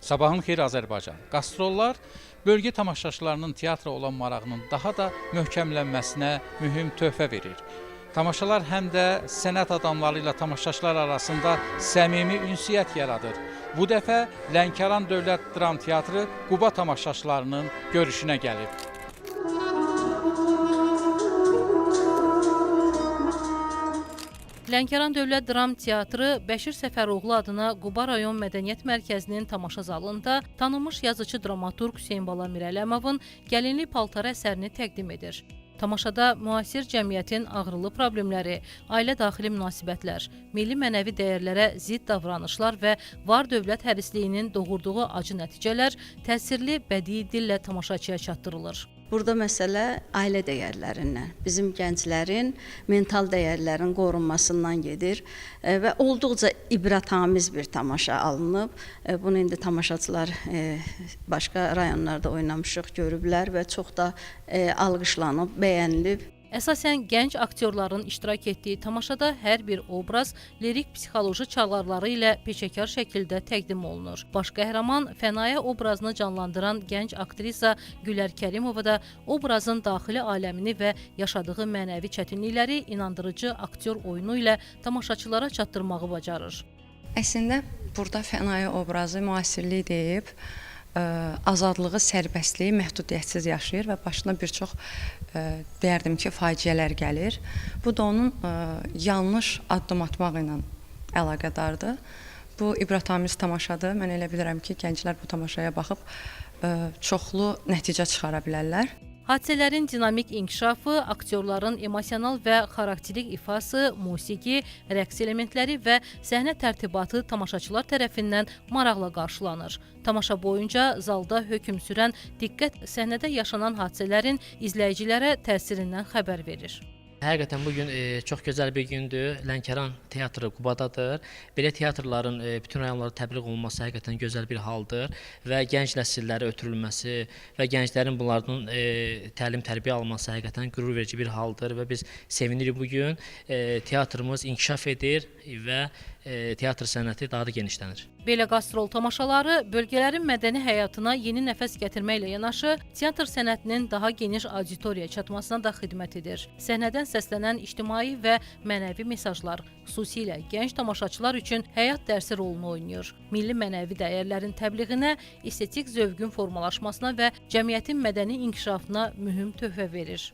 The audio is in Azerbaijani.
Sabahın xeyir Azərbaycan. Qastrollar bölgə tamaşaçılarının teatra olan marağının daha da möhkəmlənməsinə mühüm töhfə verir. Tamaşalar həm də sənət adamları ilə tamaşaçılar arasında səmimi ünsiyyət yaradır. Bu dəfə Lənkəran Dövlət Dram Teatrı Quba tamaşaçılarının görüşünə gəlib. Lənkəran Dövlət Dram Teatrı Bəşir Səfəroğlu adına Quba rayon Mədəniyyət Mərkəzinin tamaşa zalında tanınmış yazıcı dramaturq Hüseyn Bala Mirələmovun Gəlinli paltar əsərini təqdim edir. Tamaşada müasir cəmiyyətin ağrılı problemləri, ailə daxili münasibətlər, milli mənəvi dəyərlərə zidd davranışlar və var dövlət hərisliyinin doğurduğu acı nəticələr təsirli bədii dillə tamaşaçıya çatdırılır. Burada məsələ ailə dəyərlərindən, bizim gənclərin mental dəyərlərin qorunmasından gedir və olduqca ibrətamiz bir tamaşa alınıb. Bunu indi tamaşaçılar başqa rayonlarda oynamışıq, görüblər və çox da alqışlanıb, bəyənilib. Əsasən gənc aktyorların iştirak etdiyi tamaşada hər bir obraz lirik-psixoloji çalarları ilə peşəkar şəkildə təqdim olunur. Baş qəhrəman Fənayə obrazını canlandıran gənc aktrisa Gülər Kərimova da obrazın daxili aləmini və yaşadığı mənəvi çətinlikləri inandırıcı aktyor oyunu ilə tamaşaçılara çatdırmağı bacarır. Əslində burada Fənayə obrazı müasirlik deyib, azadlığı, sərbəstliyi məhdudiyyətsiz yaşayır və başına bir çox deyərdim ki, faciələr gəlir. Bu da onun yanlış addım atmaq ilə əlaqədardır. Bu ibrətamiz tamaşadır. Mən elə bilirəm ki, gənclər bu tamaşaya baxıb çoxlu nəticə çıxara bilərlər. Hadisələrin dinamik inkişafı, aktyorların emosional və xarakterik ifası, musiqi, rəqs elementləri və səhnə tərtibatı tamaşaçılar tərəfindən maraqla qarşılanır. Tamaşa boyunca zalda hökm sürən diqqət səhnədə yaşanan hadisələrin izləyicilərə təsirindən xəbər verir. Həqiqətən bugün çox gözəl bir gündür. Lənkəran teatrı Qubadadır. Belə teatrların bütün rayonlarda təbliğ olunması həqiqətən gözəl bir haldır və gənc nəsillərə ötürülməsi və gənclərin bunlardan təlim-tərbiyə alması həqiqətən qürur verici bir haldır və biz sevinirik bugün. Teatrımız inkişaf edir və teatr sənəti daha da genişlənir. Belə qastrol tamaşaları bölgələrin mədəni həyatına yeni nəfəs gətirməklə yanaşı, teatr sənətinin daha geniş auditoriyaya çatmasına da xidmət edir. Səhnədən səslənən ictimai və mənəvi mesajlar, xüsusilə gənc tamaşaçılar üçün həyat dərsi rolunu oynayır. Milli mənəvi dəyərlərin təbliğinə, estetik zövqün formalaşmasına və cəmiyyətin mədəni inkişafına mühüm töhfə verir.